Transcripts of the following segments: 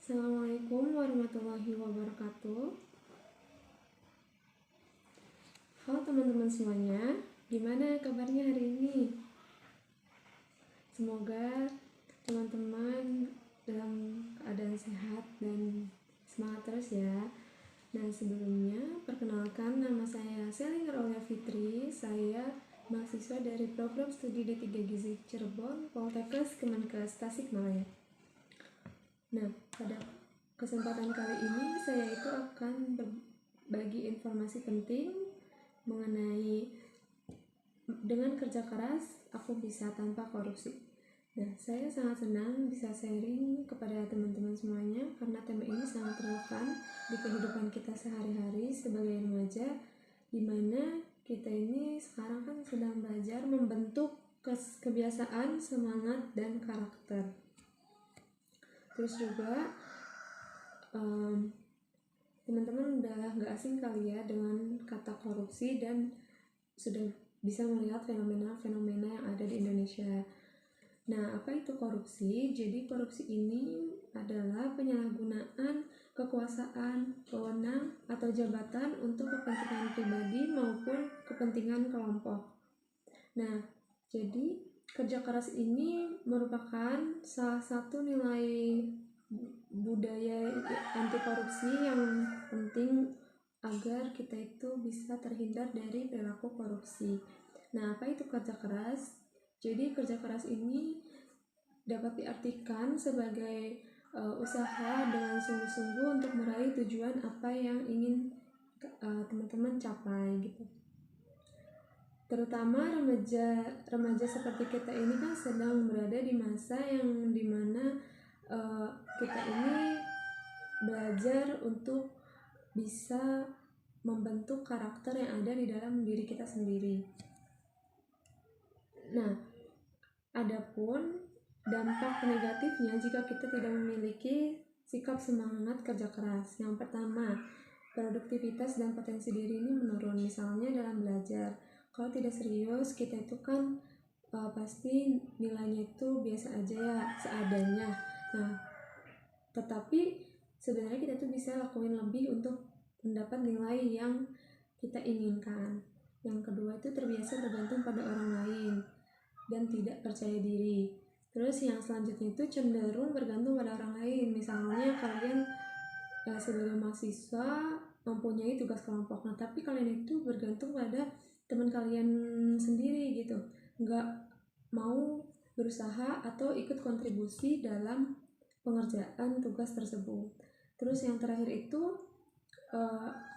Assalamualaikum warahmatullahi wabarakatuh. Halo teman-teman semuanya, gimana kabarnya hari ini? Semoga teman-teman dalam keadaan sehat dan semangat terus ya. Nah, sebelumnya perkenalkan, nama saya Selin Aulia Fitri. Saya mahasiswa dari program studi D3 Gizi Cirebon, Poltekkes Kemenkes Tasikmalaya. Nah, pada kesempatan kali ini saya itu akan berbagi informasi penting mengenai dengan kerja keras aku bisa tanpa korupsi. Nah, saya sangat senang bisa sharing kepada teman-teman semuanya karena tema ini sangat relevan di kehidupan kita sehari-hari sebagai remaja, di mana kita ini sekarang kan sedang belajar membentuk kebiasaan, semangat, dan karakter. Terus juga teman-teman udah gak asing kali ya dengan kata korupsi dan sudah bisa melihat fenomena-fenomena yang ada di Indonesia. Nah, apa itu korupsi? Jadi korupsi ini adalah penyalahgunaan kekuasaan, wewenang, atau jabatan untuk kepentingan pribadi maupun kepentingan kelompok. Nah, jadi kerja keras ini merupakan salah satu nilai budaya anti korupsi yang penting agar kita itu bisa terhindar dari perilaku korupsi. Nah, apa itu kerja keras? Jadi kerja keras ini dapat diartikan sebagai usaha dengan sungguh-sungguh untuk meraih tujuan apa yang ingin teman-teman capai gitu. Terutama remaja seperti kita ini kan sedang berada di masa yang dimana kita ini belajar untuk bisa membentuk karakter yang ada di dalam diri kita sendiri. Nah, adapun dampak negatifnya jika kita tidak memiliki sikap semangat kerja keras. Yang pertama, produktivitas dan potensi diri ini menurun. Misalnya dalam belajar, kalau tidak serius kita itu kan pasti nilainya itu biasa aja ya, seadanya. Nah, tetapi sebenarnya kita tuh bisa lakuin lebih untuk mendapat nilai yang kita inginkan. Yang kedua itu terbiasa bergantung pada orang lain dan tidak percaya diri. Terus yang selanjutnya itu cenderung bergantung pada orang lain. Misalnya kalian sebagai mahasiswa mempunyai tugas kelompok, nah tapi kalian itu bergantung pada teman kalian sendiri gitu, nggak mau berusaha atau ikut kontribusi dalam pengerjaan tugas tersebut. Terus yang terakhir itu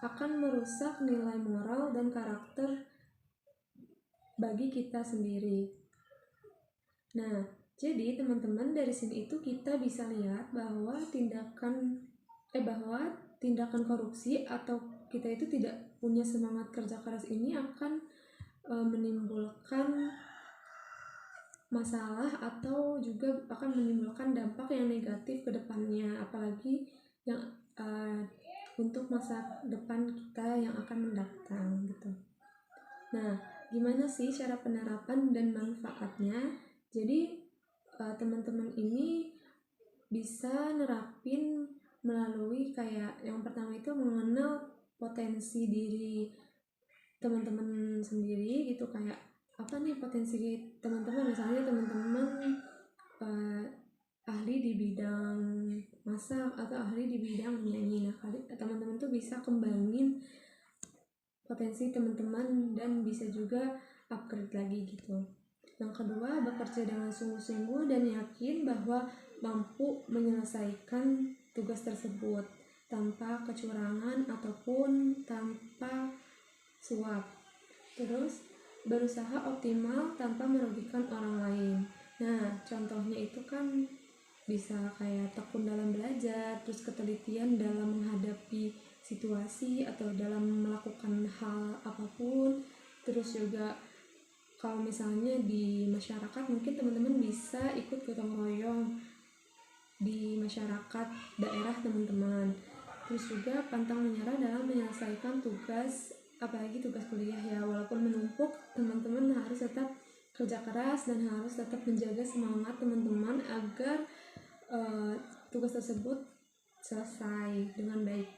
akan merusak nilai moral dan karakter bagi kita sendiri. Nah, jadi teman-teman dari sini itu kita bisa lihat bahwa tindakan korupsi atau kita itu tidak punya semangat kerja keras ini akan menimbulkan masalah atau juga akan menimbulkan dampak yang negatif ke depannya, apalagi yang untuk masa depan kita yang akan mendatang gitu. Nah, gimana sih cara penerapan dan manfaatnya? Jadi teman-teman ini bisa nerapin melalui kayak yang pertama itu mengenal potensi diri teman-teman sendiri gitu, kayak apa nih potensi teman-teman. Misalnya teman-teman ahli di bidang masak atau ahli di bidang menyanyi. Nah, teman-teman tuh bisa kembangin potensi teman-teman dan bisa juga upgrade lagi gitu. Yang kedua, bekerja dengan sungguh-sungguh dan yakin bahwa mampu menyelesaikan tugas tersebut tanpa kecurangan ataupun tanpa suap. Terus berusaha optimal tanpa merugikan orang lain. Nah, contohnya itu kan bisa kayak tekun dalam belajar, terus ketelitian dalam menghadapi situasi atau dalam melakukan hal apapun. Terus juga kalau misalnya di masyarakat mungkin teman-teman bisa ikut gotong royong di masyarakat daerah teman-teman. Terus juga pantang menyerah dalam menyelesaikan tugas, apalagi tugas kuliah ya, walaupun menumpuk teman-teman harus tetap kerja keras dan harus tetap menjaga semangat teman-teman agar tugas tersebut selesai dengan baik.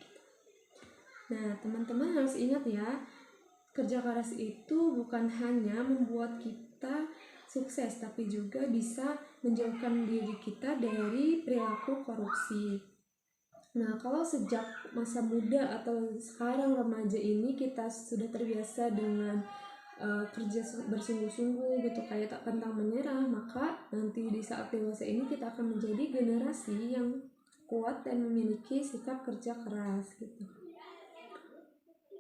Nah, teman-teman harus ingat ya, kerja keras itu bukan hanya membuat kita sukses, tapi juga bisa menjauhkan diri kita dari perilaku korupsi. Nah, kalau sejak masa muda atau sekarang remaja ini kita sudah terbiasa dengan kerja bersungguh-sungguh gitu, kayak tak pantang menyerah, maka nanti di saat dewasa ini kita akan menjadi generasi yang kuat dan memiliki sikap kerja keras gitu.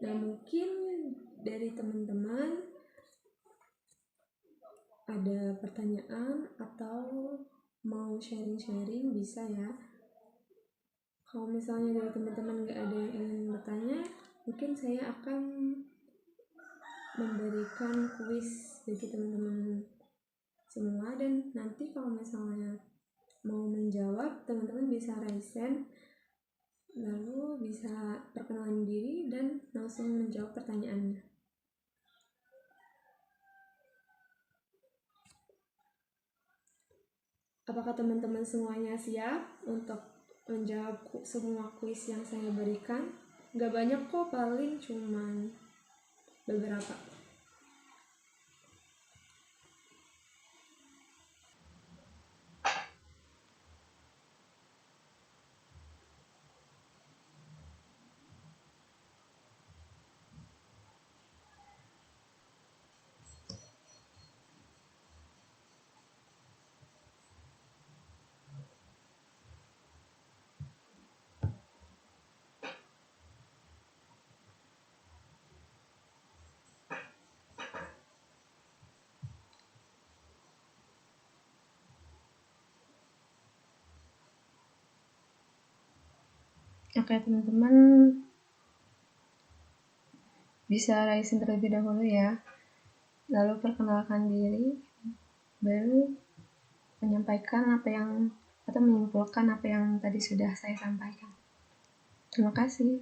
Nah, mungkin dari teman-teman ada pertanyaan atau mau sharing-sharing bisa ya. Kalau misalnya dari teman-teman nggak ada yang ingin bertanya, mungkin saya akan memberikan kuis bagi teman-teman semua, dan nanti kalau misalnya mau menjawab, teman-teman bisa raise hand, lalu bisa perkenalan diri dan langsung menjawab pertanyaannya. Apakah teman-teman semuanya siap untuk menjawab semua kuis yang saya berikan? Gak banyak kok, paling cuman beberapa. Oke teman-teman, bisa raise terlebih dahulu ya, lalu perkenalkan diri, baru menyampaikan apa yang atau menyimpulkan apa yang tadi sudah saya sampaikan. Terima kasih.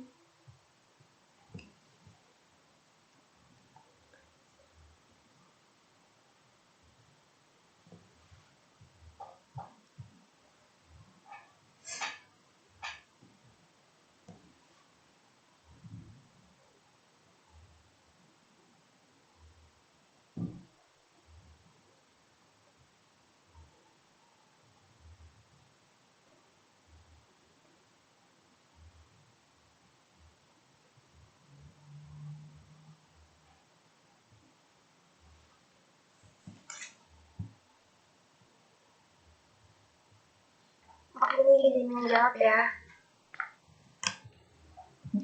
Aku ingin menjawab ya.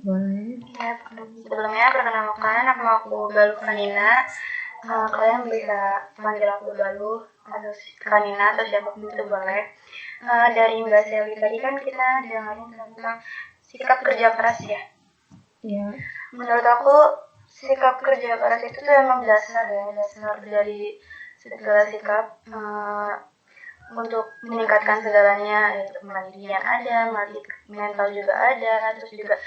Boleh. Ya, sebelumnya perkenalkan, nama aku Galuh Kanina. Kalian bisa panggil aku Galuh atau Kanina atau siapapun itu boleh. Dari Mbak Selly tadi kan kita dengerin tentang sikap kerja keras ya. Iya. Menurut aku sikap kerja keras itu tuh emang dasar dari segala sikap untuk meningkatkan segalanya, yaitu kemandirian ada, mental juga ada, terus juga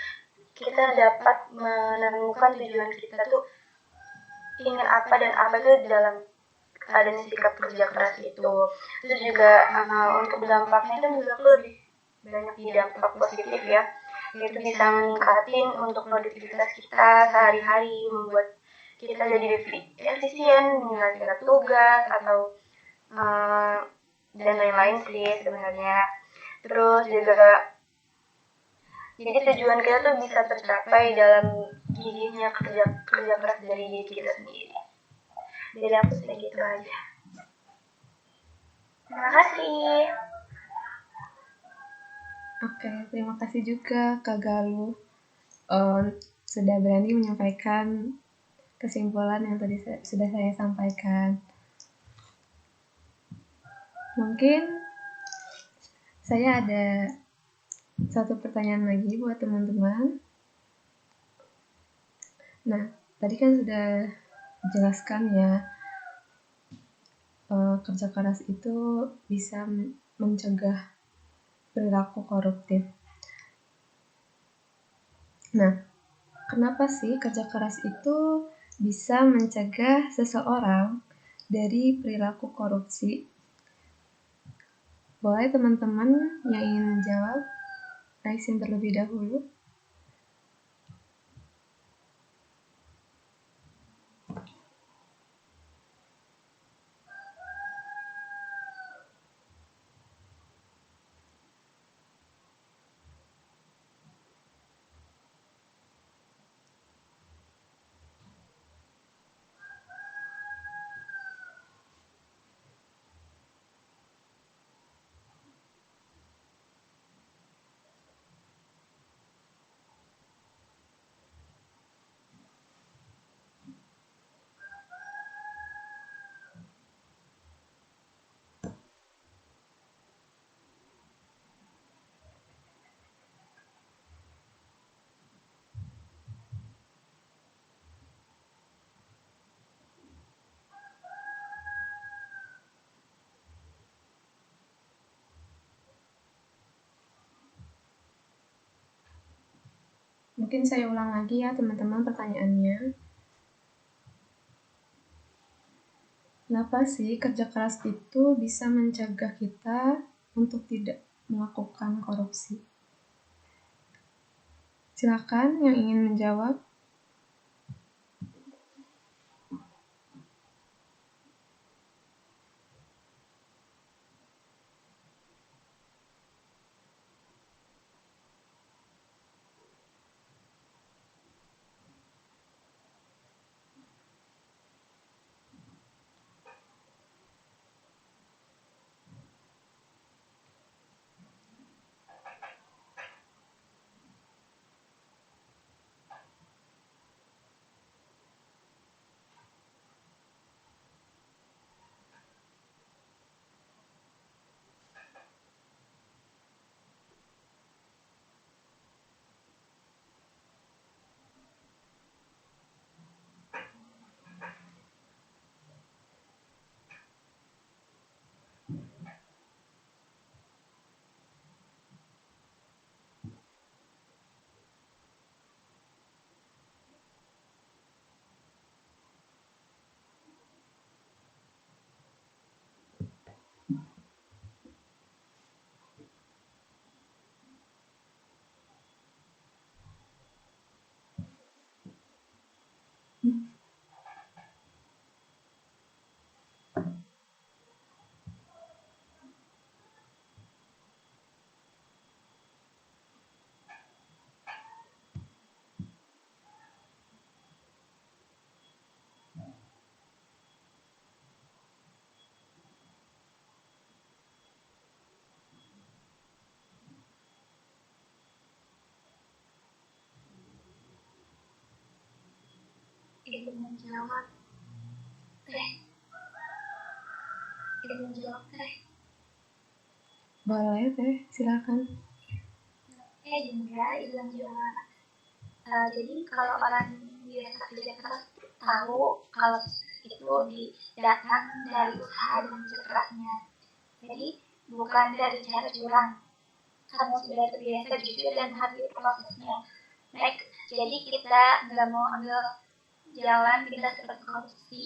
kita dapat menemukan tujuan kita tuh ingin apa dan apa itu dalam adanya sikap kerja keras itu. Terus juga untuk dampaknya itu menurut aku lebih banyak di dampak positif ya, yaitu bisa meningkatin untuk produktivitas kita sehari-hari, membuat kita jadi lebih efisien menyelesaikan tugas atau dan lain-lain sih sebenarnya. Terus juga jadi tujuan kita tuh bisa tercapai dalam gigihnya kerja keras dari diri kita sendiri. Jadi aku segitu aja. Terima kasih. Oke, terima kasih juga Kak Galuh sudah berani menyampaikan kesimpulan yang tadi sudah saya sampaikan. Mungkin saya ada satu pertanyaan lagi buat teman-teman. Nah, tadi kan sudah dijelaskan ya, kerja keras itu bisa mencegah perilaku koruptif. Nah, kenapa sih kerja keras itu bisa mencegah seseorang dari perilaku korupsi? Boleh teman-teman yang ingin menjawab, Kaisin terlebih dahulu. Mungkin saya ulang lagi ya teman-teman pertanyaannya. Kenapa sih kerja keras itu bisa mencegah kita untuk tidak melakukan korupsi? Silakan yang ingin menjawab. Ingin menjawab teh. Boleh teh, silakan. Juga izin jawab. Jadi kalau orang biasa kerja keras tahu kalau itu datang dari usaha dan kerasnya. Jadi bukan dari cara curang. Karena sudah terbiasa jujur dan hadir prosesnya. Baik, jadi kita nggak mau ambil jalan kita seperti korupsi.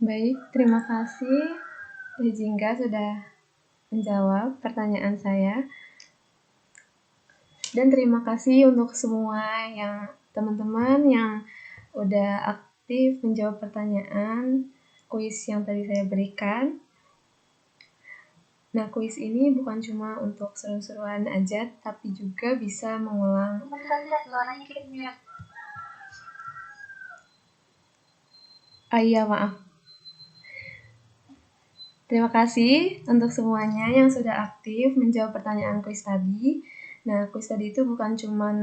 Baik, terima kasih Teh Jingga sudah menjawab pertanyaan saya. Dan terima kasih untuk semua yang teman-teman yang udah aktif menjawab pertanyaan kuis yang tadi saya berikan. Nah, kuis ini bukan cuma untuk seru-seruan aja, tapi juga bisa mengulang. Iya, maaf. Terima kasih untuk semuanya yang sudah aktif menjawab pertanyaan kuis tadi. Nah, kuis tadi itu bukan cuma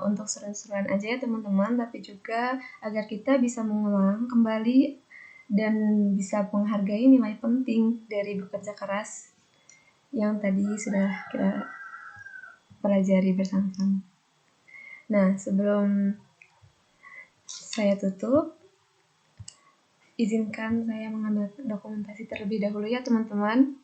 untuk seru-seruan aja ya teman-teman, tapi juga agar kita bisa mengulang kembali dan bisa menghargai nilai penting dari bekerja keras yang tadi sudah kita pelajari bersama-sama. Nah, sebelum saya tutup, izinkan saya mengambil dokumentasi terlebih dahulu ya teman-teman.